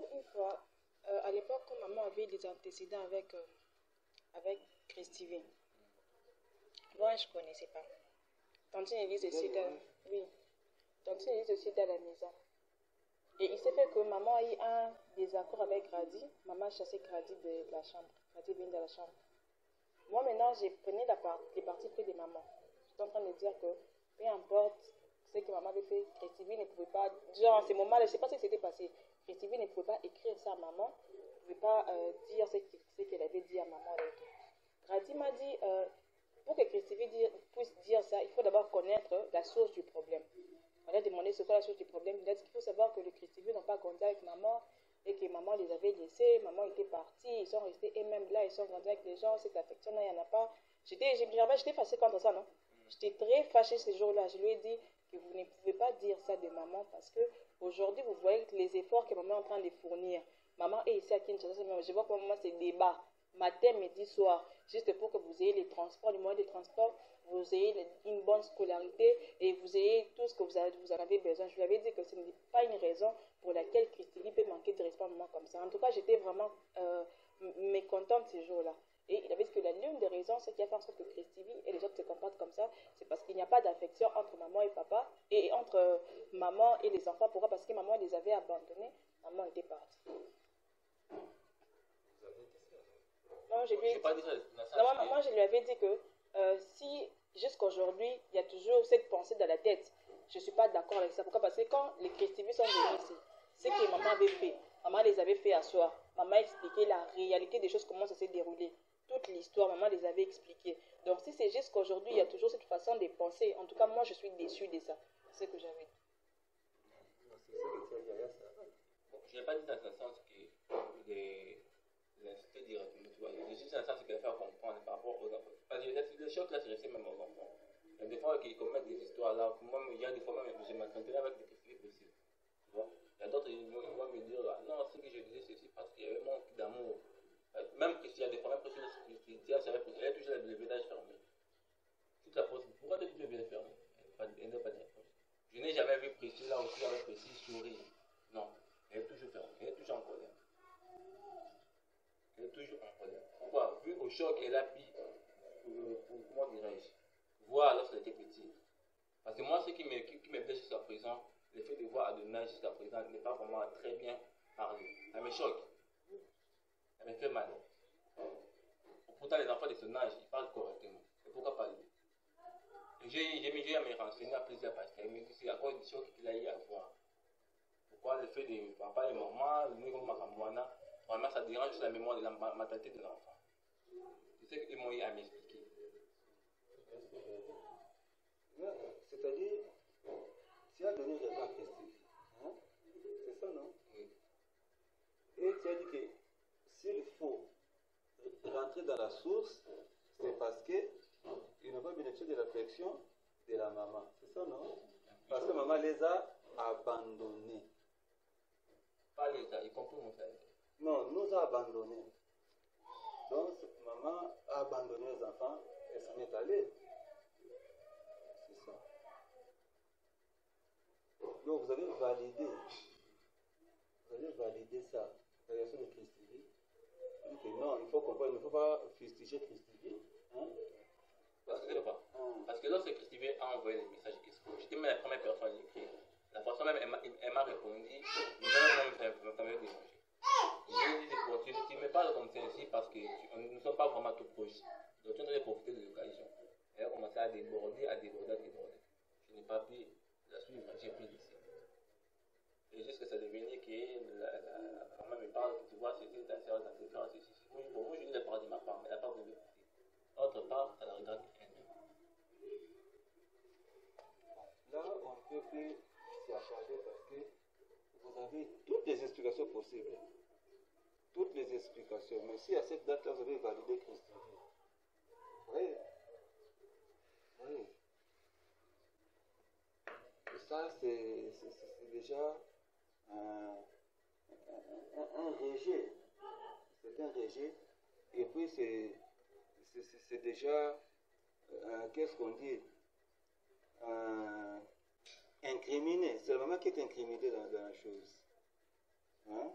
rappelle une fois, à l'époque, quand maman avait des antécédents avec Christivine. Moi, je ne connaissais pas. Tantine Elise aussi oui. Tantine Elise aussi était à la maison. Et il s'est fait que maman a eu un désaccord avec Grady. Maman a chassé Grady de la chambre. Grady vient de la chambre. Moi, maintenant, j'ai pris les parties prises de maman. J'étais en train de dire que, peu importe ce que maman avait fait, Christivine ne pouvait pas, genre, à ce moment-là, je ne sais pas ce qui s'était passé. Christivine ne pouvait pas écrire ça à maman, ne pouvait pas dire ce qu'elle avait dit à maman. Grady m'a dit, pour que Christivine puisse dire ça, il faut d'abord connaître la source du problème. On a demandé ce qu'est la source du problème. Il a dit qu'il faut savoir que les Christivine n'ont pas grandi avec maman et que maman les avait laissés, maman était partie, ils sont restés eux-mêmes là, ils sont grandis avec les gens, cette affection-là, il n'y en a pas. J'étais fâchée contre ça, non? J'étais très fâchée ce jour-là. Je lui ai dit que vous ne pouvez pas dire ça de maman parce que aujourd'hui, vous voyez les efforts que maman est en train de fournir. Maman est ici à Kinshasa, je vois que maman se débat matin, midi, soir, juste pour que vous ayez les transports, les moyens de transport, vous ayez une bonne scolarité et vous ayez tout ce que vous en avez besoin. Je lui avais dit que ce n'est pas une raison pour laquelle Christine peut manquer de respect à un moment comme ça. En tout cas, j'étais vraiment mécontente ce jour-là. Et il avait dit que l'une des raisons, c'est qu'il y a fait en sorte que Christine et les autres se comportent comme ça, c'est parce qu'il n'y a pas d'affection entre maman et papa et entre maman et les enfants. Pourquoi? Parce que maman les avait abandonnés, maman était partie. Non, je lui ai dit, moi, je lui avais dit que si jusqu'aujourd'hui, il y a toujours cette pensée dans la tête, je ne suis pas d'accord avec ça. Pourquoi? Parce que quand les Christivis sont venus ici, ce que maman avait fait, maman les avait fait asseoir, maman a expliqué la réalité des choses, comment ça s'est déroulé. Toute l'histoire, maman les avait expliquées. Donc si c'est jusqu'aujourd'hui, il y a toujours cette façon de penser. En tout cas, moi, je suis déçue de ça. C'est ce que j'avais dit. Je n'ai pas dit dans ce sens que l'insulter directement, tu vois. Je suis dans le sens que les faire comprendre par rapport aux enfants. Parce que le choc là, c'est resté même aux enfants. Il y a des fois qu'ils commettent des histoires là, moi, il y a des fois même, je m'entendais avec des critiques aussi. Tu vois. Il y a d'autres qui vont me dire, ah, non, ce que je disais, c'est parce qu'il y avait manque d'amour. Même s'il y a des fois, même qui disent, elle a toujours le visage fermé. Toute la pose, pourquoi tu as toujours le visage fermé? Elle n'a pas de réponse. Je n'ai jamais vu Précis là aussi avec Précis sourire. Non, elle est toujours fermée, elle est toujours en colère. Elle est toujours en colère. Pourquoi? Vu au choc, elle a pris, comment dirais-je, voir lorsqu'elle était petite. Parce que moi, ce qui me blesse jusqu'à présent, le fait de voir Adonai jusqu'à présent n'est pas vraiment très bien parlé. Ça me choque. Ça me fait mal. Pourtant, les enfants de son âge, ils parlent correctement. Et pourquoi pas lui? J'ai à me renseigner à plusieurs pasteurs. Il me dit c'est à cause du choc qu'il a eu à voir. Pourquoi le fait de papa et maman, le nez comme Makamouana, vraiment ça dérange la mémoire de la mentalité de l'enfant. C'est ce qu'ils m'ont eu à m'expliquer. C'est-à-dire, tu as donné raison à Christine. Hein? C'est ça, non? Oui. Et tu as dit que s'il faut rentrer dans la source, c'est parce qu'il n'a pas bénéficié de l'affection de la maman. C'est ça, non? Parce que maman les a abandonnés. Pas les a, y compris mon frère. Non, nous a abandonnés. Donc, maman a abandonné les enfants et s'en est allée. C'est ça. Donc, vous avez validé ça, la version de Christivie. Donc, non, il faut comprendre, il ne faut pas fustiger Christivie. Hein? Parce que lorsque Christivie a envoyé les messages Expo, j'étais même la première personne à l'écrire. La façon même, elle m'a répondu, même ça m'avait dérangé. Tu me parles comme ça ici parce que nous ne sommes pas vraiment tout proches. Donc tu dois profiter de l'occasion. Elle a commencé à déborder. Je n'ai pas pu la suivre, j'ai pris ici. Et jusqu'à ça devenait que la maman me parle, tu vois, c'était ta soeur, ta différence, ceci. Moi, je lui ai parlé de ma part, mais elle n'a pas voulu écouter. D'autre part, ça la regarde elle-même. Là, on ne peut plus s'y acharner parce que vous avez toutes les explications possibles. Toutes les explications. Mais si à cette date-là, vous avez validé Christine. Oui. Oui. Et ça, c'est déjà un rejet. C'est un rejet. Et puis, c'est déjà, qu'est-ce qu'on dit? Incriminé. C'est le moment qui est incriminé dans la chose. Hein?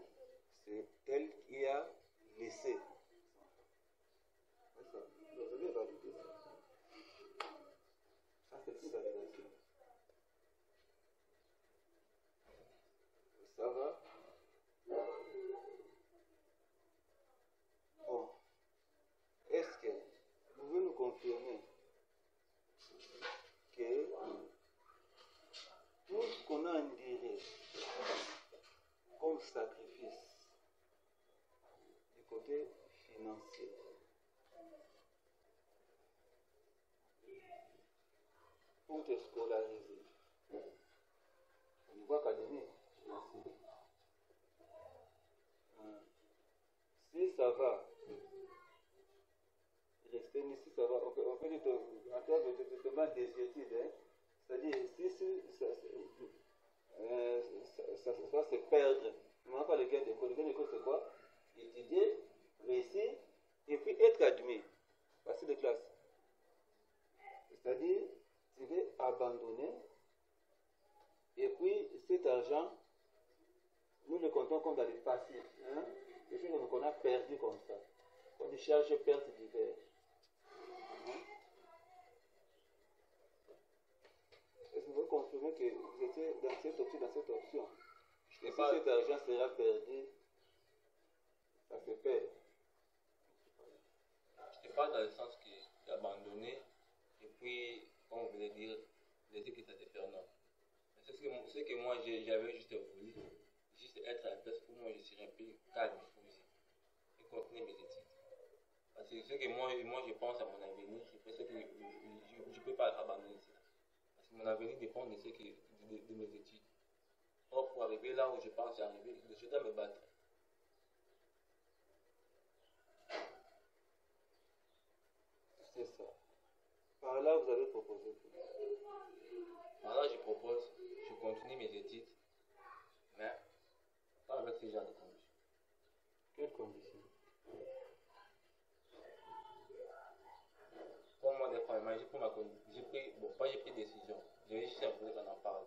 sacrifice du côté financier. Pour te scolariser. Au niveau académique, merci. Si ça va, rester ici, ça va. On peut dire en termes de des études, hein, c'est-à-dire si ça va se perdre. On n'a pas le gain d'école. Le gain d'école, c'est quoi? Étudier, réussir, et puis être admis. Passer de classe. C'est-à-dire, tu veux abandonner, et puis cet argent, nous le comptons comme dans les passifs. Hein? Et puis qu'on a perdu comme ça. On dit charge perte divers. Hein? Est-ce que vous pouvez confirmer que vous étiez dans cette option? Et si cet argent sera perdu, ça se perd. Je ne pas dans le sens que d'abandonner et puis, comme on voulait dire, laisser que ça se faire, non. C'est ce que moi j'avais juste voulu, juste être à la place où moi je serais un peu calme et continuer mes études. Parce que ce que moi je pense à mon avenir, c'est pour ça que je ne peux pas abandonner ça. Parce que mon avenir dépend de, de mes études. Or, pour arriver là où je pense arriver, je dois me battre. C'est ça. Par là, vous avez proposé. Par là, je propose, je continue mes études, mais pas avec ce genre de conditions. Quelles conditions? Pour moi, des fois, j'ai pris, bon, pas j'ai pris décision, j'ai juste voulu qu'on en parle.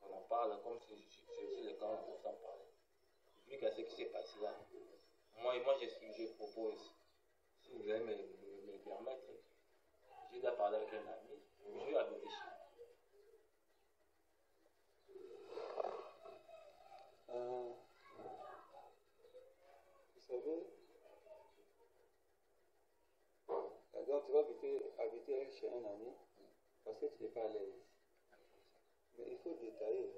On en parle comme si c'est aussi le cas, on peut en parler. Vu qu'à ce qui s'est passé là, moi je propose, si vous allez me permettre, je dois parler avec un ami, je vais habiter chez lui. Vous savez, donc tu vas habiter chez un ami parce que tu n'es pas à l'aise. Mais il faut détailler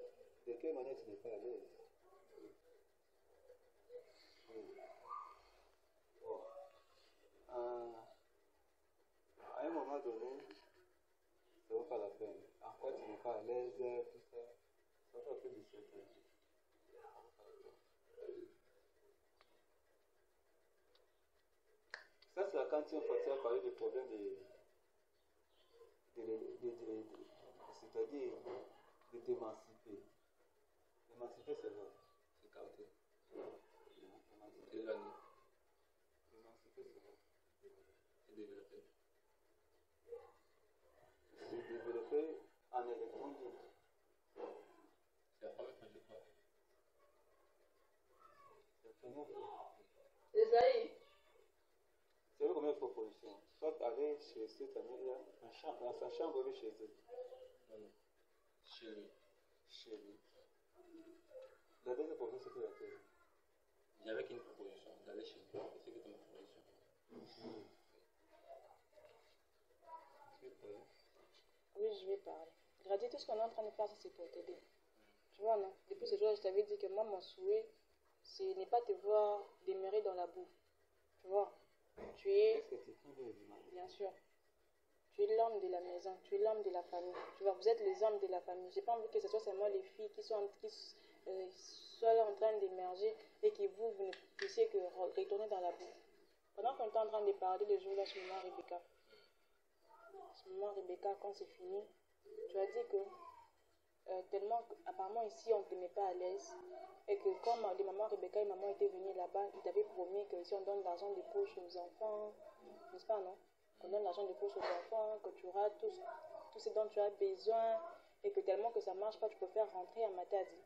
de quelle manière tu n'es pas à l'aise. Bon. À un moment donné, ça ne vaut pas la peine. En quoi tu n'es pas à l'aise, tout ça, ça va un peu discuter. Ça, c'est quand tu as parlé des problèmes c'est-à-dire de t'émanciper. Émanciper, c'est vrai. C'est caractère. Émanciper, C'est l'année. c'est vrai. C'est développé. C'est développé en électronique. C'est la première fois que je crois. C'est la première fois. C'est ça, C'est la première proposition. Soit aller chez cet ami-là, dans sa chambre, aller chez eux. Non. Chez lui. Chez lui. La deuxième proposition, c'était laquelle? J'avais qu'une proposition, d'aller chez lui. C'est que ma proposition. Oui, je vais parler. Grady, tout ce qu'on est en train de faire, c'est pour t'aider. Tu vois, non? Depuis ce jour, je t'avais dit que moi, mon souhait, ce n'est pas te voir demeurer dans la boue. Tu vois? Tu es, Est-ce que tu prends les images? bien sûr, tu es l'homme de la maison, tu es l'homme de la famille. Tu vois, vous êtes les hommes de la famille. J'ai pas envie que ce soit seulement les filles qui soient là en train d'émerger et que vous ne puissiez que retourner dans la boue. Pendant qu'on était en train de parler le jour-là chez maman Rebecca, quand c'est fini, tu as dit que tellement apparemment ici on ne te met pas à l'aise et que comme les mamans Rebecca et maman étaient venues là-bas, ils t'avaient promis que si on donne l'argent de poche aux enfants, n'est-ce pas, non? Qu'on donne l'argent de poche aux enfants, que tu auras tout ce dont tu as besoin et que tellement que ça ne marche pas, tu peux faire rentrer à Matadi.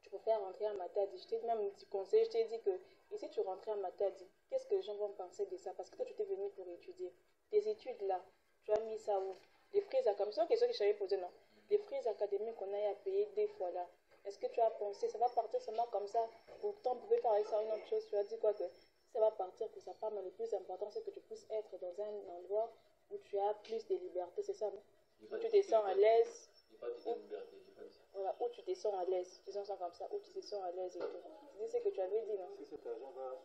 Tu peux faire rentrer à Matadi. Je t'ai même dit conseil, je t'ai dit que ici tu rentrais à Matadi, qu'est-ce que les gens vont penser de ça? Parce que toi tu t'es venu pour étudier. Tes études là, tu as mis ça où? Les frais académiques, c'est une question que je t'avais posée, non? Les frais académiques qu'on a à payer des fois là, est-ce que tu as pensé, ça va partir seulement comme ça? Pourtant, on pouvait faire avec ça une autre chose. Tu as dit quoi que si ça va partir, que ça part, mais le plus important, c'est que tu puisses être dans un endroit où tu as plus de liberté, c'est ça, non? Où tu te sens à l'aise. Il n'y a pas de liberté, j'ai pas dit ça. Voilà, où tu te sens à l'aise. Disons ça comme ça, où tu te sens à l'aise et tout. Tu dis ce que tu avais dit, non? Si cet argent va...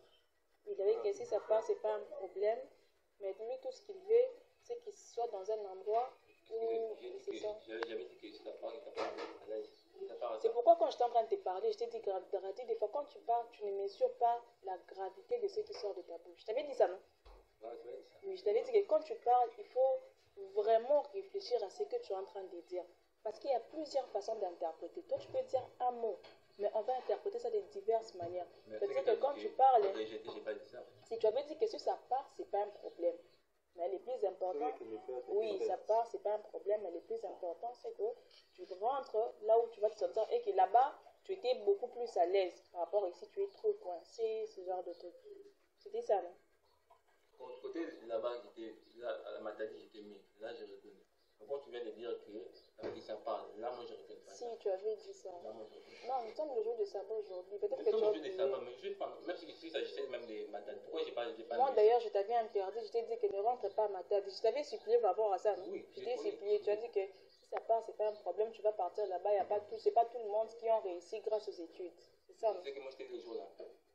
Il avait que si ça part, c'est pas un problème. Mais lui, tout ce qu'il veut, c'est qu'il soit dans un endroit où il se sent. J'avais dit que si ça part, il t'a pas à l'aise. C'est pourquoi quand j'étais en train de te parler, je t'ai dit gravité. Des fois, quand tu parles, tu ne mesures pas la gravité de ce qui sort de ta bouche. Je t'avais dit ça, non? Ouais, tu m'as dit ça. Oui, je t'avais dit que quand tu parles, il faut vraiment réfléchir à ce que tu es en train de dire. Parce qu'il y a plusieurs façons d'interpréter. Toi, tu peux dire un mot, mais on va interpréter ça de diverses manières. C'est-à-dire que quand tu parles, J'ai pas dit ça. si tu avais dit que si ça part, c'est pas un problème. Mais le plus important, oui, ça part, c'est pas un problème, mais le plus important, c'est que tu rentres là où tu vas te sentir et que là-bas, tu étais beaucoup plus à l'aise par rapport à ici, tu es trop coincé, ce genre de truc. C'était ça, non? Côté là-bas, là, à la Matadi, j'étais mis. Là, j'ai reconnu. Quand tu viens de dire que ça parle, là, moi, je ne reconnais pas. Si, tu avais dit ça. Là, moi, je reconnais. Non, nous sommes le jour de sabbat aujourd'hui. Peut-être Nous que sommes tu le as jour des oublié. sabbats, mais je vais prendre. Même si s'agissait même des Matadi, pourquoi j'ai pas Moi, mis d'ailleurs, je t'avais interdit. Je t'ai dit que ne rentre pas à ma table. Je t'avais supplié par rapport à ça, non? Oui, Je j'ai t'ai connu. supplié. Tu as dit que si ça part, c'est pas un problème. Tu vas partir là-bas. Il y a pas tout. C'est pas tout le monde qui ont réussi grâce aux études. C'est ça, non? C'est que moi, j'étais le jour là.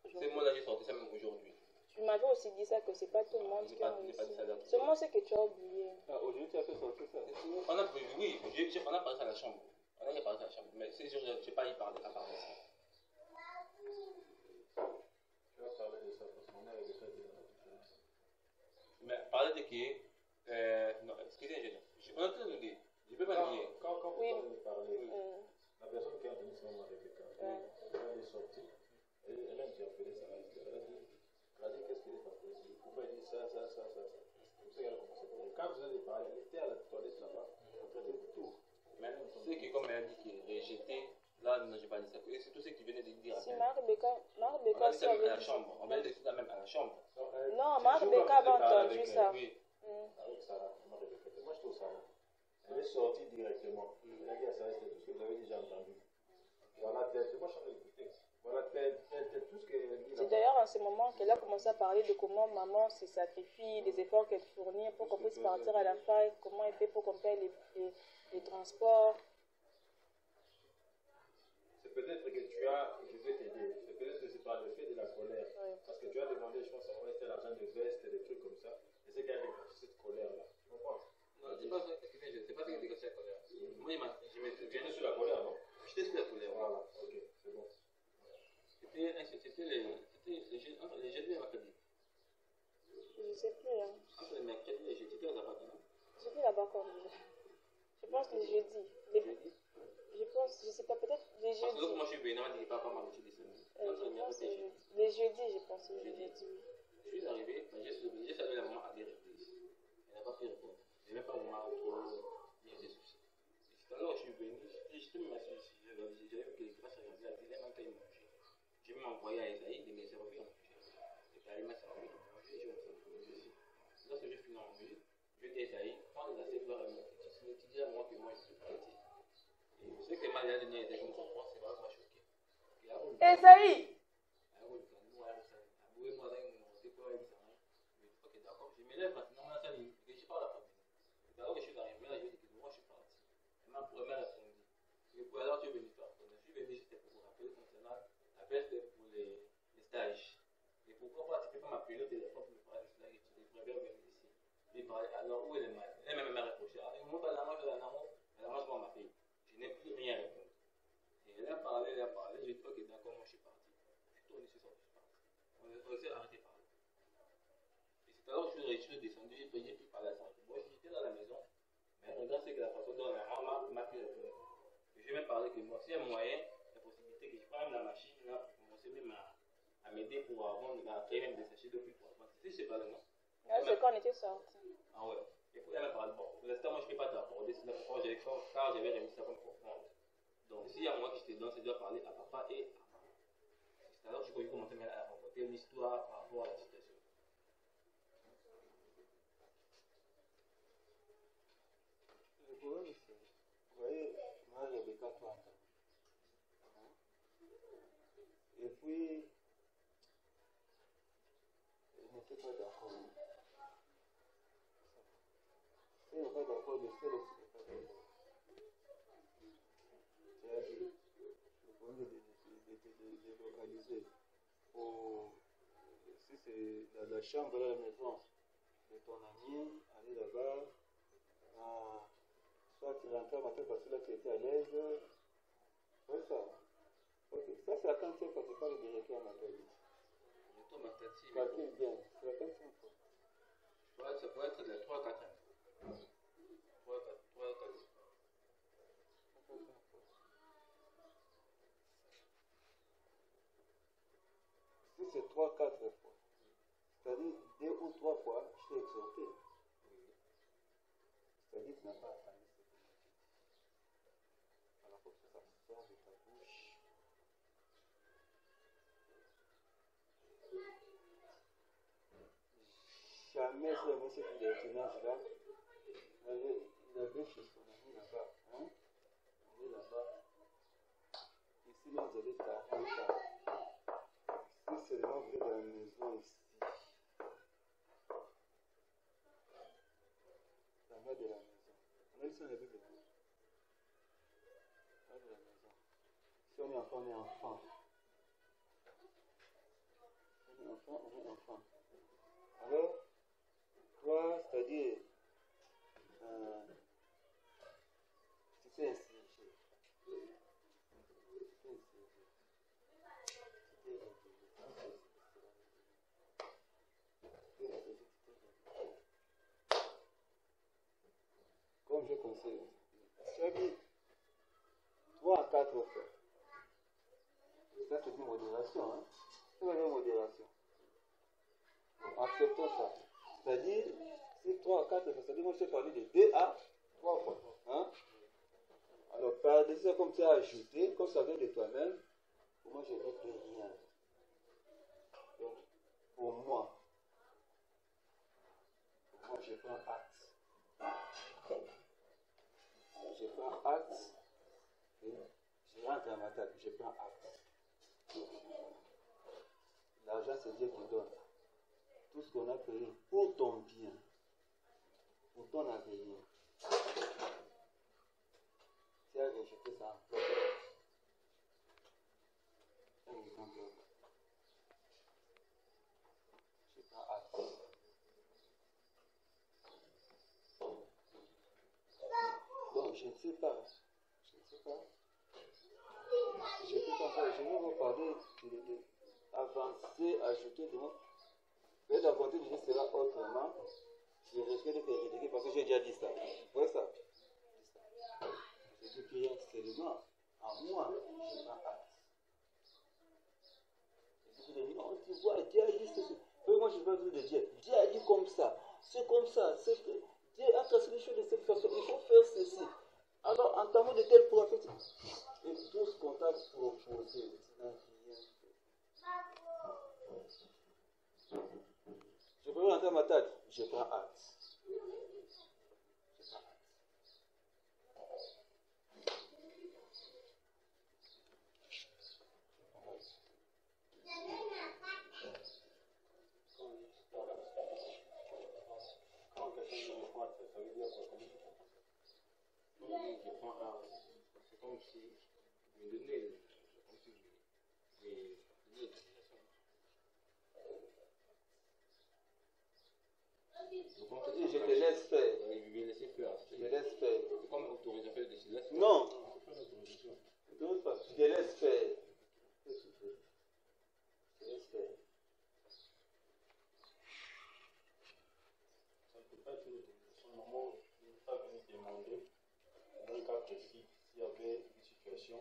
C'est moi là, j'ai sorti ça même aujourd'hui. Tu m'avais aussi dit ça, que c'est pas tout le monde qui a J'ai pas dit réussi. ça là. Seulement ce que tu as oublié. Ah, aujourd'hui, tu as fait sortir ça. On a, oui, on a parlé ça à la chambre. On a parlé ça à la chambre. Mais c'est sûr, je n'ai pas y parlé à part ça. Tu vas parler de ça parce qu'on a avec ça déjà. Mais parler de qui non, excusez-moi, on a tous dit. Je ne peux pas nier. Quand vous Oui. parlez, la personne qui a venu ce moment avec Rebecca, elle est sortie, elle a interpellé ça, elle a dit qu'est-ce qu'il est pas possible, pourquoi il dit ça. C'est comme ça qu'elle a commencé à parler. Quand vous avez parlé, elle était à la toilette là-bas, en train de tout. Mais c'est que comme elle a dit qu'il est rejeté, là, non, je n'ai pas dit ça. Et c'est tout ce qu'il venait de dire. Si On Marie-Rebecca a dit aussi ça même à avait la dit. chambre. On a dit ça même à la chambre. Non, Marie-Rebecca avait entendu ça. Oui. Avec Sarah, moi j'étais au salon. Elle est sortie directement. Elle a dit à Sarah, c'était tout ce que vous avez déjà entendu. Voilà, moi je suis en train d'écouter. Voilà, tout ce qu'elle dit. C'est d'ailleurs en ce moment qu'elle a commencé à parler de comment maman se sacrifie, des efforts qu'elle fournit pour qu'on puisse partir à la faille, comment elle fait pour qu'on paye les transports. C'est peut-être que tu as, je vais t'aider, c'est peut-être que c'est par le fait de la colère. Oui. Parce que tu as demandé, je pense, à moi, c'était l'argent de veste, des trucs comme ça. Et c'est qu'elle a déclenché cette colère-là. Tu comprends? Non, c'est pas ça. C'est pas ça qui a dégagé la colère. Moi, je me Tu souviens es sur la colère, non? J'étais sur la colère. Voilà, ok, c'est bon. C'était les jeudis et mercredis. Je sais plus, hein. Entre les mercredis et les jeudis, tu es là-bas. Je suis là-bas quand même. Je pense les jeudis. Je pense, je sais pas, peut-être les Parce que jeudis. lorsque moi je suis venu, on m'a dit que papa m'a reçu des samedis. Entre les Je pense mercredis et les jeudis. les jeudis, je pense les jeudis. Je suis arrivé, j'ai salué la maman à des reprises. Elle n'a pas pu répondre. Je n'ai même pas vraiment trop dit des soucis. C'est alors que je suis venu, j'étais même assis ici. J'avais vu que les classes regardaient la télé, même quand ils mangeaient. J'ai même envoyé à Esaïe de me servir à manger. Et puis elle m'a servi à manger, j'ai offert à manger aussi. Lorsque j'ai fini à manger, je dis à Esaïe, prends les assiettes, dois remettre. Tu dis à moi que moi je suis parti. Et ce que m'a dit à Esaïe, je me comprends, c'est vraiment choqué. Esaïe! Ok, d'accord. Je me lève maintenant, moi, ça, je ne parle pas. C'est alors que je suis arrivé, là, je dis que moi, je suis parti. Elle m'a répondu. Et puis alors, tu es venu faire quoi? Je suis venu, c'était pour vous rappeler concernant la baisse pour les stages. Et pourquoi pas, tu ne peux pas m'appeler au téléphone pour me parler de cela et tu devrais bien venir ici. Et parler, alors, où est le mal? Elle m'a reproché. Alors, moi, pas la manche, moi, ma fille. Je n'ai plus rien à répondre. Et elle a parlé, j'ai dit, ok, d'accord, moi, je suis parti. Je suis tourné sur ça, je suis parti. On s'est arrêté par là. Et c'est alors que je suis descendu, j'ai pu parler à ça. Moi, j'étais dans la maison, mais regarde, c'est que la façon dont la maman m'a pu répondre. Et je vais même parler que moi, s'il y a moyen, il y a possibilité que je prenne la machine là, pour commencer même à m'aider pour avoir, à créer même des sachets depuis 3 mois. Tu sais, je sais pas le nom. C'est quand on était sortis. Ah ouais. Et puis elle m'a parlé, bon, pour l'instant, moi, je ne peux pas t'accorder, c'est car j'avais remis ça comme offrande. Donc, s'il y a moi qui te donne, c'est de parler à papa et à maman. C'est alors que je peux commencer à raconter une histoire par rapport à la situation. Le problème, c'est, vous voyez, moi, Rebecca plante. Et puis, elle n'était pas d'accord. Si elle n'est pas d'accord de ce qu'elle n'est pas d'accord. C'est-à-dire, si c'est la chambre de la maison de ton ami, aller là-bas, soit tu rentres à matin parce que là tu étais à l'aise. Ouais, ça. Ok, ça c'est la 45 fois, c'est pas le directeur à matin. Calcule bien, c'est la 45 fois. Ouais, ça peut être de 3 à 4 ans. 3 à 4, 3 à 4. Si c'est 3-4 fois, c'est-à-dire 2 ou 3 fois, je t'ai exhorté. C'est-à-dire que tu n'as pas attendu ce que je t'ai dit. Alors faut que ça sort de ta bouche. Jamais ce monsieur qui est là, il avait chez son ami là-bas. Hein? Il est là-bas. Ici, là, vous avez 40 ans. Si seulement vous êtes dans la maison ici, la main de la maison. On a dit ça dans la Bible. La main de la maison. Si on est enfant, on est enfant. On est enfant, on est enfant. Alors, toi, c'est-à-dire, tu t'es insurgé. Comme je conseille, tu as dit 3 à 4 fois. Ça, c'est une modération. Hein? C'est une modération. Acceptons ça. C'est-à-dire, si 3 à 4 fois, c'est-à-dire, moi, je t'ai parlé de 2 à 3 fois. Hein? Alors, par-dessus ça, comme tu as ajouté, comme ça vient de toi-même, pour moi, je ne dis rien. Donc, pour moi, je prends acte. Je prends acte. Je rentre à ma table, je prends acte. L'argent, c'est Dieu qui donne. Tout ce qu'on a payé pour ton bien, pour ton avenir. Tu as rejeté ça en toi. Je prends acte. Donc, je ne sais pas. Je ne sais pas. Je ne peux pas faire. Je vais vous parler avancer, ajouter des mots. Mais d'un côté, je dis cela autrement. Je risque de critiquer parce que j'ai déjà dit ça. Vous voyez ça? Je dis rien seulement à moi, je prends acte. Je dis non, tu vois, Dieu a dit ceci. Moi, je ne veux pas dire de Dieu. Dieu a dit comme ça. C'est comme ça. C'est que Dieu a tracé les choses de cette façon. Il faut faire ceci. Alors, entamons de tels prophètes. Et tout ce qu'on t'a proposé, tu n'as rien fait. Je peux rentrer à ma table. Je prends acte. C'est comme si je me donnais, Je te laisse faire. je vais laisser faire. Je te laisse faire. C'est comme autorisé à faire des choses. Non. Je te laisse faire. Je te laisse faire. Ça ne peut pas être une autorisation. Maman n'est pas venue demander, dans un cas précis, s'il y avait une situation,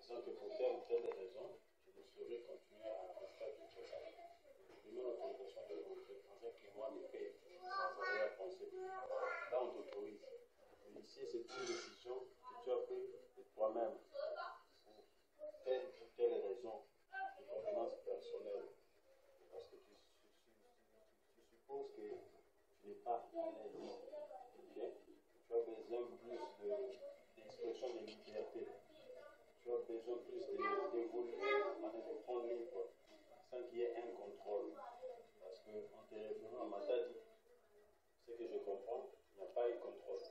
disant que pour telle ou telle raison, je ne saurais continuer à rester avec ça. Je demande l'autorisation de rentrer dans un climat de paix, sans arrière-pensée. Là, on t'autorise. Ici, c'est une décision que tu as prise de toi-même pour telle ou telle raison de convenance personnelle. Parce que tu supposes que tu n'es pas à l'aise. Okay? Tu as besoin plus d'expression de liberté. Tu as besoin plus d'évoluer en étant libre, sans qu'il y ait un contrôle. Parce qu'en te référant à Matadi, ce que je comprends, il n'y a pas eu de contrôle.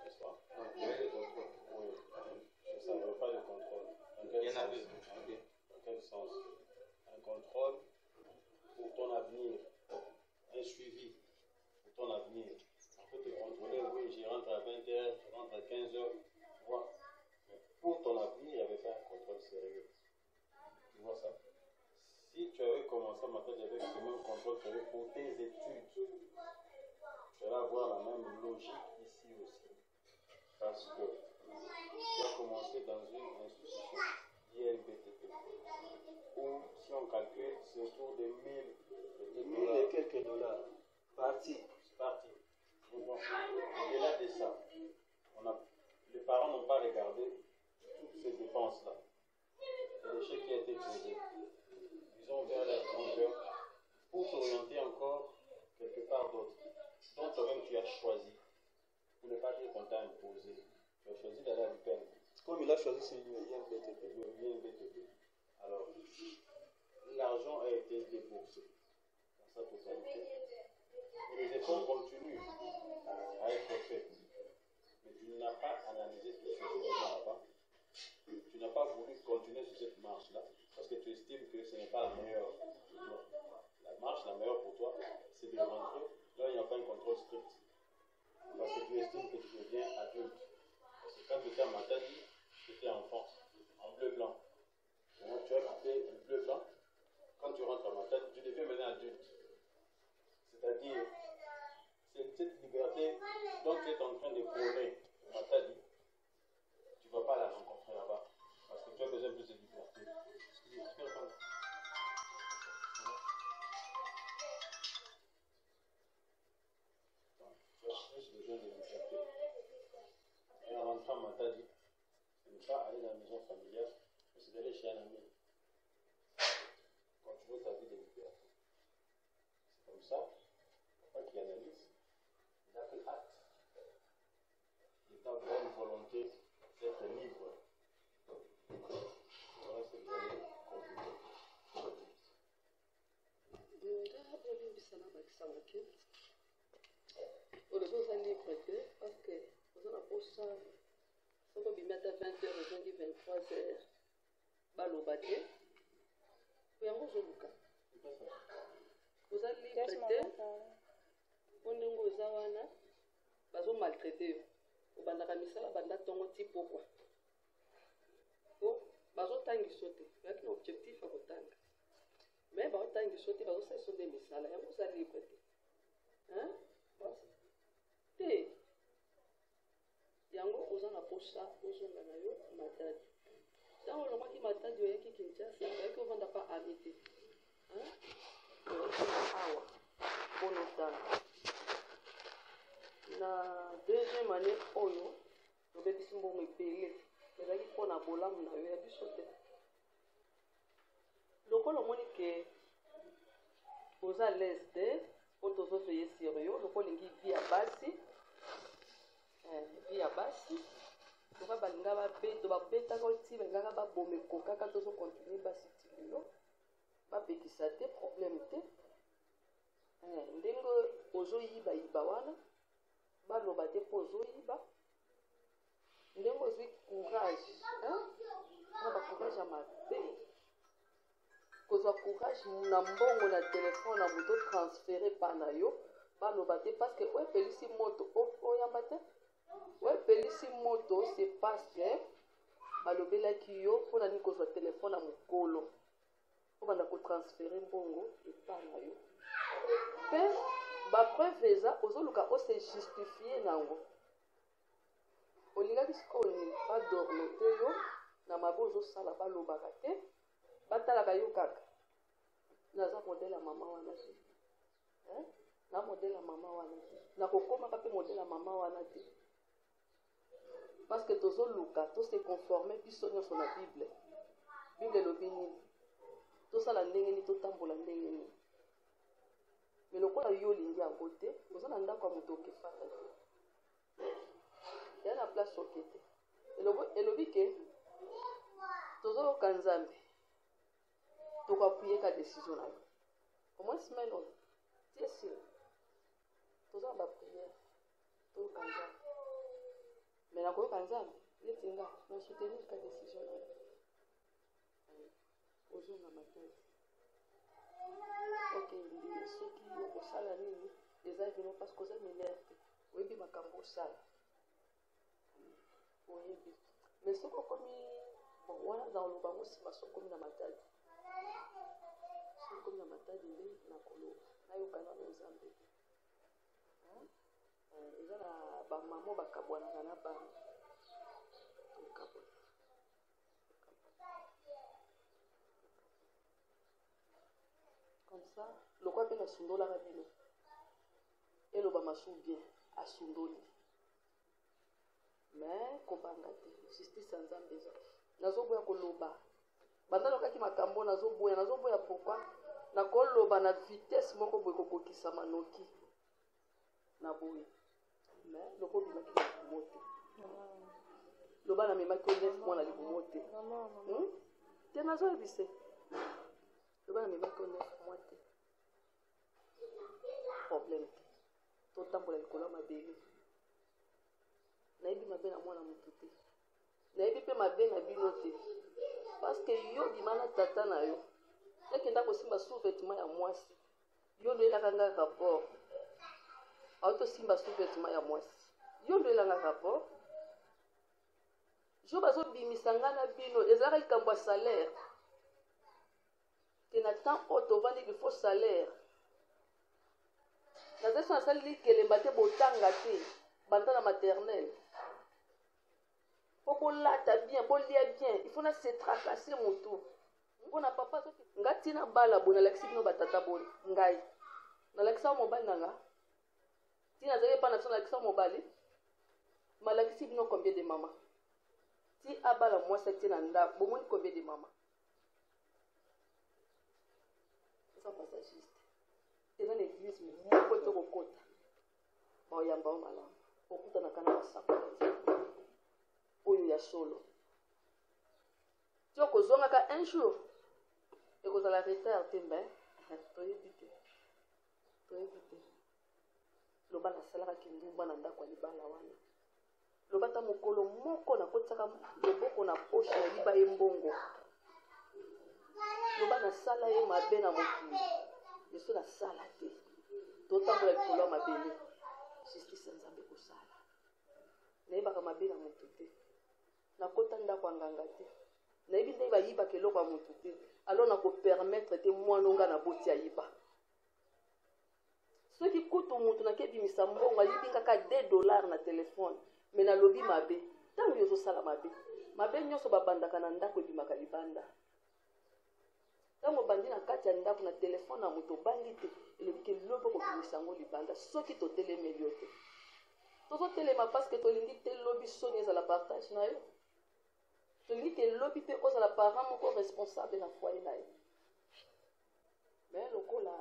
N'est-ce pas? Il y avait le contrôle. Oui, c'est ça, il n'y a pas de contrôle. Dans quel Il y en sens? avait. Dans quel sens? Un contrôle pour ton avenir, il n'y avait pas un contrôle sérieux. Tu vois ça? Si tu avais commencé matin avec ce même contrôle sérieux pour tes études, tu vas avoir la même logique ici aussi. Parce que tu as commencé dans une institution ILBTP, où si on calcule, c'est autour de 1000 et quelques dollars. Parti. parti. Bon, au-delà de ça, les parents n'ont pas regardé toutes ces dépenses-là. C'est le chèque qui a été posé. Ils ont ouvert leur grand cœur pour s'orienter encore quelque part d'autre. Donc toi-même tu as choisi, pour ne pas dire qu'on t'a imposé, tu as choisi d'aller à l'UPEN. Comme il a choisi ce INBTP. Le INBTP. Alors, l'argent a été déboursé dans sa totalité. Et les efforts continuent à être faits. Mais tu n'as pas analysé tout ce élément avant. Tu n'as pas voulu continuer sur cette marche-là parce que tu estimes que ce n'est pas la meilleure pour toi. La marche, la meilleure pour toi, c'est de rentrer là il n'y a pas un contrôle strict. Parce que tu estimes que tu deviens adulte. Parce que quand tu étais en maternité, tu étais enfant, en bleu-blanc. Maintenant, tu as quitté le bleu-blanc. Quand tu rentres en maternité, tu deviens maintenant adulte. C'est-à-dire, c'est cette liberté dont tu es en train de prôner au maternité. Tu ne vas pas la rencontrer là-bas. Parce que tu as besoin de plus de liberté. Tu as plus besoin de liberté. Et en rentrant en Matadi, ce n'est pas aller dans la maison familiale, mais c'est d'aller chez un ami. Continuer ta vie de liberté. C'est comme ça, papa qui analyse, il a pris acte de ta bonne volonté d'être libre. Voilà ce que vous allez conclure. Aujourd'hui, on libre parce que on a pour ça, on peut mettre à 20h, on dit 23h, baloba te. Puis on va luka. Vous allez libre on est aux awana, bazo maltraité. Au bandaka misala banda tongo tipo quoi. Oh, bazo tangi sauté. Il y a un objectif à kotanga. Mais bazo tangi sauté, bazo ça sont des misala. Ya vous allez libre. Hein? Te yango oza na posa ozonga na yo matadi ntango olongwaki matadi oyaki kinshasa oyaki ovanda pa ami te awa mpona otanga na deuxième année oyo tobebisi mbongo ebele ezalaki mpona bolamu na yo ya biso te lokola omoni ke oza lese te mpo tozoveye sur yo lokola olingi vi ya basi vi ya basi toka balinga babeto babetaka oti balingaka babomeko kaka tozokontinue basi ti lelo babekisa te problème te ndenge ozoyibayiba wana baloba te mpo ozoyiba ndenge ozwi courage na bacourage ya mabe kozwa courage na mbongo na telefone na moto transféré pa na yo baloba te parce que oyepelisi moto oyamba te oyepelisi moto c'est parce que balobelaki yo mpona nini kozwa telefone na mokolo obanda kotransféré mbongo epa na yo mpe bapreuve eza ozoluka ose justifie nango olingaki sikoyo badorme te yo na mabe ozosala balobaka te batalaka yo kaka naza modele ya mama wana te na modele ya mama wana te nakokomaka mpe modele ya mama wana te parce que tozoluka tose conforme biso nyonso na bible bible elobi nini tosala ndenge nini totambola ndenge nini me lokola yo olingi yango te oza na ndako ya moto okefaka te ya na place oke te elobi ke tozoyoka nzambe tokapuyeka décision na yo au moins semaine oyo tie sile toza na bapriere toyoka nzambe me na koyoka nzambe neti nga na soutenir ka décision na yo ozonga makasi ok ndi soki okosala nini eza vino parce que oza minere te oyebi makambo osala oyebi mais soko komi bon wana za oloba ngo nsima sokomi na matadi sokomi na matadi nde na koloba nayokana na nzambe eza na bamamo bakabwanaka na bana comme ça lokwa mpe nasundolaka bino eloba masu bien asundoli mais kobanga te justice ya nzambe eza nazoboya koloba banda lokaki makambo nazoboya pourkui nakoloba na vitesse moko boye kobokisama noki na boye mais loko obimaki na libumo te loba namemaki onef mwana libumo te te nazoyebise loba namemaki onef mwa te problème te totambola likolo ya mabele nayebi mabe na mwana motu te nayebi mpe mabe na bino te parce que yo bima na tata na yo ekenda kosimba sous-vêtement ya mwasi yo ndo elaka nga rapport autosimba sous-vêtement ya mwasi yo ndo elanga rapport jo bazobimisa nga na bino ezalaka likambo ya salaire ke na temps oyo tovandi il faut salaire nazali so nasaleli kelemba te botanga te banda na maternelle po bolata bien bolia bien il faut na se tracasser motu mpona papa soki nga ntina bala boye nalakisi bino batata boye ngai nalakisa mobali na nga ntina azali epa na biso nalakisa mobali malakisi bino combien de mama ti abala mwasi atie na ndako bomoni combien de mama eza passagiste eza na église moko te kokota baoyamba o malamu okutanaka na basakoli oyo ya solo ti okozongaka un jour ekozala retard te mbe toyebi te loba nasalaka kindumba na ndako ya libala wana loba ta mokolo moko nakotisaka loboko na poshe na liba ye mbongo loba nasala ye mabe na mokili yeso nasala te totambola likolo ya mabele justice ya nzambe kosala nayebaka mabe na motu te nakota ndako ya nganga te nayebi nde bayibaka eloko ya motu te alors nakopermettre te mwana nga na boti ayiba soki kutu motu nakebimisa mbongo alibi kaka $2 na telefone me nalobi mabe ntango yozosala mabe nyonso babandaka na ndako ebimaka libanda ntango obandi na kati ya ndako na telefone na moto obandi te elobi ke lobi okobimisa yango libanda soki totelemeli yo te tozotelema parce que tolingi te lobi soni ezala partage na yo tolingi te lobi mpe ozala parent moko responsable na foyer na ye mais lokola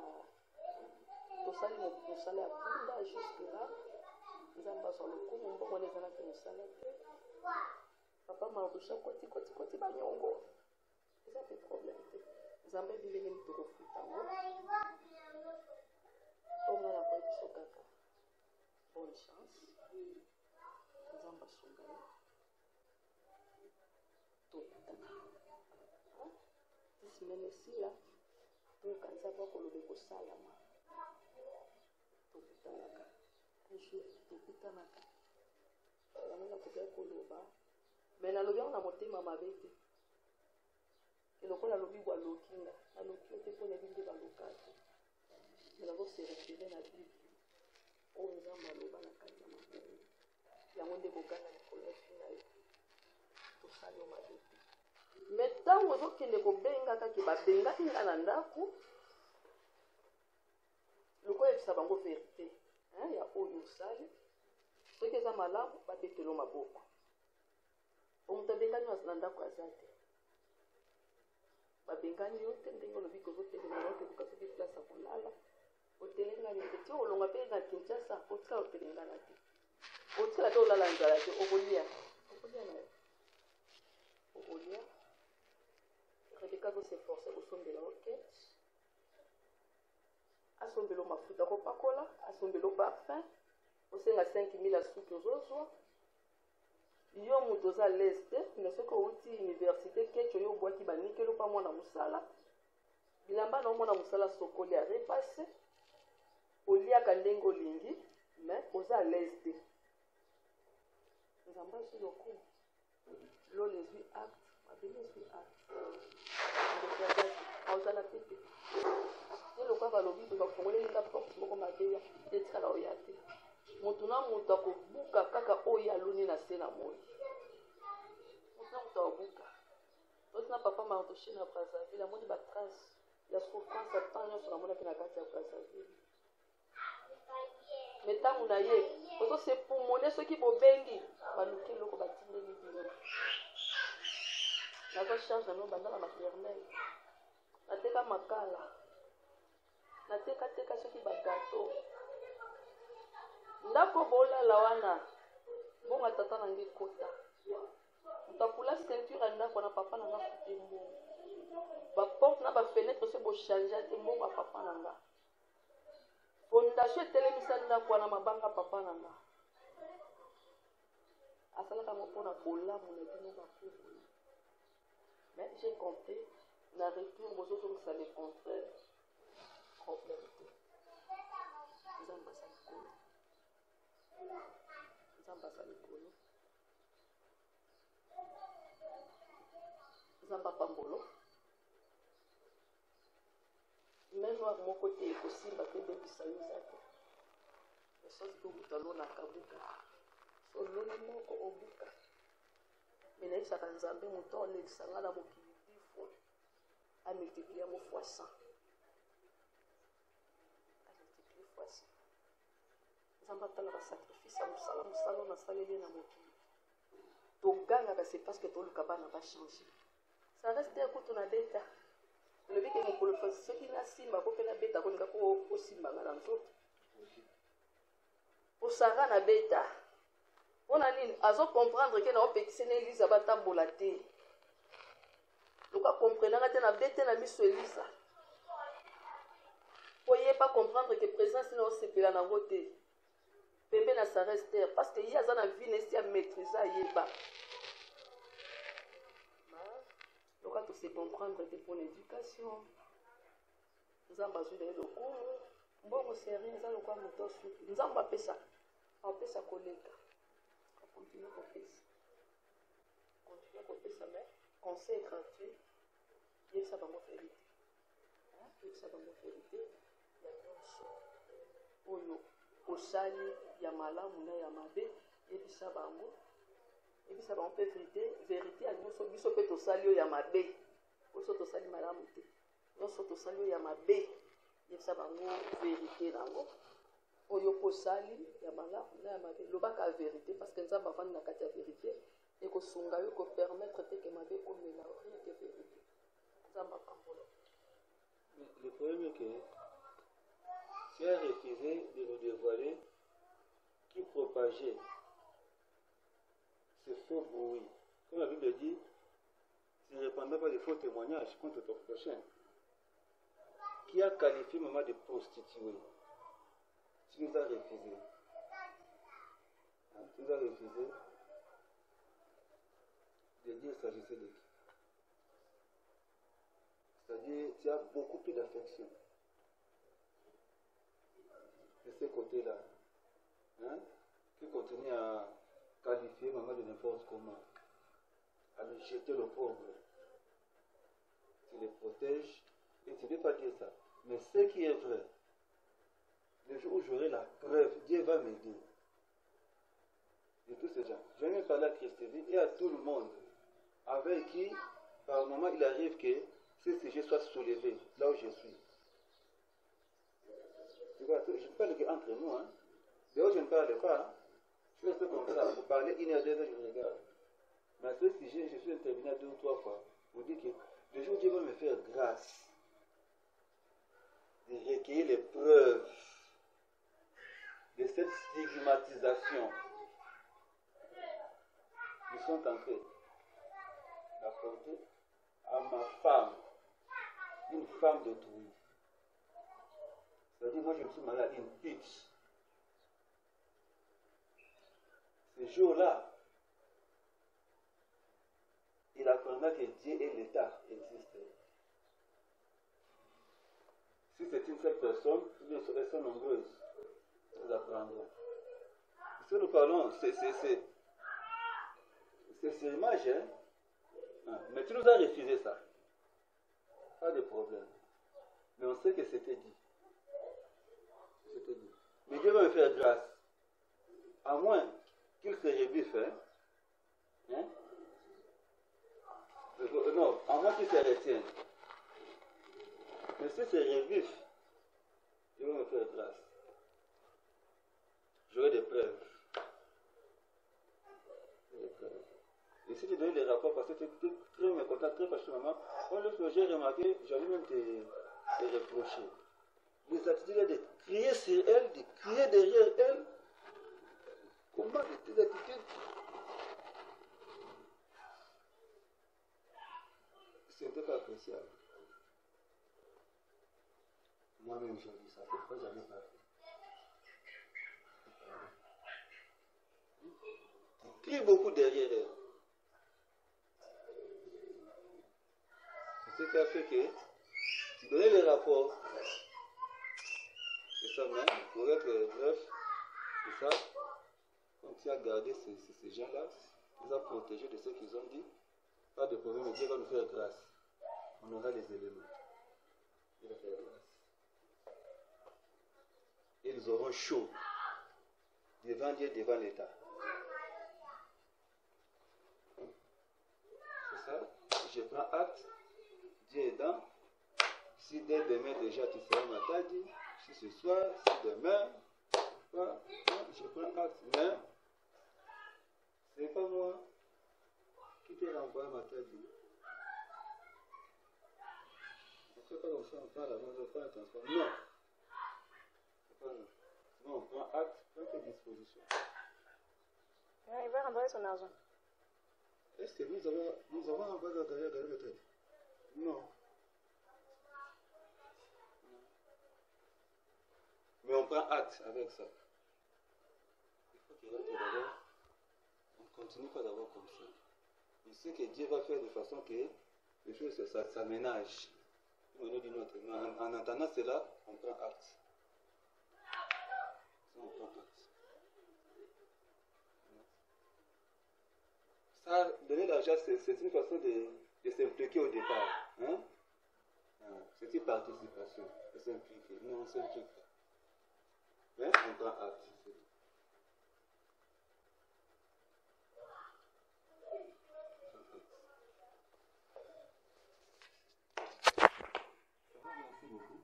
tosali mosala ya punda jusque là nzambe azwa lokumu mbongo na ezalaki mosala te papa marusha koti banyongo eza pe problème te nzambe ebindenge mitokofuta ngo onga na koyi biso kaka bonne chance nzambe asunga ye tokutana tisimene esila toyoka nzambe akoloba ekosalama tokutanaka jour tokutanaka yango nakoki koloba me nalobi yango na motema mabe te eloko nalobi bwalokinga naloki yo te mpo nayebi nde baloka te me nazoserefere na bible oyo nzambe aloba na kati ya mabele yango nde boganga likolo ya finga yo tosali yo mabe te me ntango ozokende kobenga kaki babengaki nga na ndako lokoyebisa bango verité ya oyo osali soki eza malamu babetelo maboko omoto abengani na ndako aza te babengani yo te ndenge olobi kozotelema yo te soki place ya kolala otelengani te ti olonga mpe na kinshasa otikala otelengana te otikala te olala nzala te okolia na yo okolia rebeka koseforce kosombela okete asombelo mafuta kopakola asombelo parfum osenga 5000 asuki ozozwa yo moto oza leste me soki outi université kecho yo obwaki banikelo mpa mwana mosala bilamba na omwana mosala sokoli arepase oliaka ndenge olingi me oza leste nzambe azwi lokumu L'eau les huit actes, ma belle les huit actes. Aozala tete. Le cas va l'obi va congolais la porte moko mabeya etikala oya te. Moto na moto akobuka kaka oyo aloni na se na moi. Moto na moto akobuka. Oyo na papa ma otoshe na Brazzaville amoni ba trace ya souffrance tant nyonso na mona pe na kati ya Brazzaville. Mais ntango na ye ozose pumone soki bobengi baluki eloko batindeli bino. Naza charge na bino banda na maternelle. Nateka makala. Nateka soki bagato. Ndako bolala wana. Bonga tata na nge kota. Mutakula ceinture ndako na papa na nga futembo. Ba porte na ba fenêtre se bo changer te mbongo papa na nga. Fondation etelemisa ndako na mabanga papa na nga. Asalaka mopona bolamu na bino bakuku. Mais j'ai compris, la retour, vous autres, ça les contraire. Problème. Nous avons passé le colo. Nous avons passé le colo. Nous avons pas pambolo. Même à mon côté, il aussi, il va te dire que ça nous a fait. Les choses que vous allez à Kabuka. Sur l'eau, au Buka. Mais là, ça va nous amener mon temps, les sangs à la mokili, 10 fois, à multiplier mon fois 100. À multiplier fois 100. Nous avons pas le sacrifice à mon salon, on a salé bien à mokili. Donc, gang, c'est parce que tout le cabane n'a pas changé. Ça reste un coup, on a bêta. Le but que mon colophon, ce qui n'a simba, qu'on fait la bêta, qu'on a pour simba, madame, pour Sarah, la bêta. On a dit, à comprendre que nous pétissons Elisa batambola te. Donc comprenez que na bête na miso Elisa. Pouvez pas comprendre que présence non c'est pela na vote. Pembe na sa rester parce que y a na vie nesti à maîtriser yeba. Donc à tout se comprendre que pour l'éducation nous avons besoin de le cours. Bon sérieux nous allons quoi moto sur. Nous avons pas ça. On peut ça collègue. Continuez à faire ça. Continuez à faire ça, mais conseil gratuit. Il y a ça dans mon vérité. Il y a ça dans mon vérité. Il y a un son. Oyo. Osali, Yamala, Mouna, Yamabe. Et puis ça va en et puis ça va en fait vérité. Vérité, à nous sommes bis au pet Osali, Yamabe. Oso Osali, Madame. Nous sommes Osali, Yamabe. Et puis ça va en vérité là. Oyo posali ya malamu na ya mabe lobaka vérité parce que nzamba vandi na kati ya vérité et ko sunga yo ko permettre te que mabe ko mena rien que vérité nzamba pambola. Le problème est que si elle refusait de nous dévoiler qui propageait ce faux bruit, comme la Bible dit, ne répandant pas de faux témoignages contre ton prochain, qui a qualifié maman de prostituée. Tu nous as refusé. Tu nous as refusé de dire s'agissait de qui. C'est-à-dire, tu as beaucoup plus d'affection de ce côté-là. Hein? Tu continues à qualifier maman de n'importe comment, à lui jeter le pauvre. Tu les protèges et tu ne veux pas dire ça. Mais ce qui est vrai, le jour où j'aurai la preuve, Dieu va m'aider. De tous ces gens. Je vais parler à Christévie et à tout le monde avec qui, par le moment, il arrive que ce sujet soit soulevé là où je suis. Tu vois, je parle entre nous. Hein. D'ailleurs, je ne parle pas. Hein. Je reste comme ça. Vous parlez 1 heure, 2 heures, je regarde. Mais à ce sujet, je suis intervenu 2 ou 3 fois. Vous dites que le jour où Dieu va me faire grâce de recueillir les preuves de cette stigmatisation, ils sont en train d'apporter à ma femme, une femme d'autrui. C'est-à-dire, moi je me suis marié à une pitch. Ce jour-là, il apprendra que Dieu et l'État existent. Si c'est une seule personne, elles sont nombreuses. Nous apprendrons. Si nous parlons, c'est sur image, hein? Hein. Mais tu nous as refusé ça. Pas de problème. Mais on sait que c'était dit. C'était dit. Mais Dieu va me faire grâce. À moins qu'il se revif. Hein? Non, à moins qu'il se retienne. Mais si c'est revif, Dieu va me faire grâce. J'aurai des preuves. Et si tu donnes les rapports, parce que tu es très mécontent, très fâché, maman, moi, lorsque j'ai remarqué, j'allais même te reprocher. Les attitudes de crier sur elle, de crier derrière elle. Comment tes attitudes? Ce n'était pas appréciable. Moi-même, j'ai dit ça, c'est pourquoi j'avais pas fait. Tu cries beaucoup derrière elle. C'est ce qui a fait que tu donnais les rapports. C'est ça même, pour être bref, c'est ça. Quand tu as gardé ces gens-là, tu les as protégés de ce qu'ils ont dit, pas de problème, Dieu va nous faire grâce. On aura les éléments. Il va faire grâce. Ils auront chaud devant Dieu, devant l'État. C'est ça. Je prends acte. Dieu est dans. Si dès demain déjà tu seras ma tadi, si ce soir, si demain, je prends acte. Mais ce n'est pas moi qui te renvoie ma tadi. On ne fait pas comme ça, on parle avant de faire attention. Non. C'est pas non. Non, on prend acte, prends tes dispositions. Il va renvoyer son argent. Est-ce que nous avons envoyé la galerie de tête? Non. Mais on prend acte avec ça. Il faut qu'il rentre d'abord. On ne continue pas d'abord comme ça. On sait que Dieu va faire de façon que les choses s'aménagent. En entendant cela, on prend acte. On prend acte. Ça, donner l'argent, c'est une façon de s'impliquer au départ. Hein? C'est une participation. De s'impliquer. Non, on ne s'implique pas. Mais on prend acte. Merci beaucoup.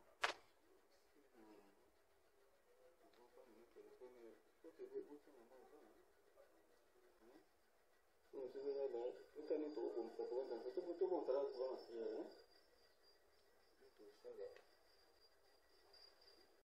Tout le monde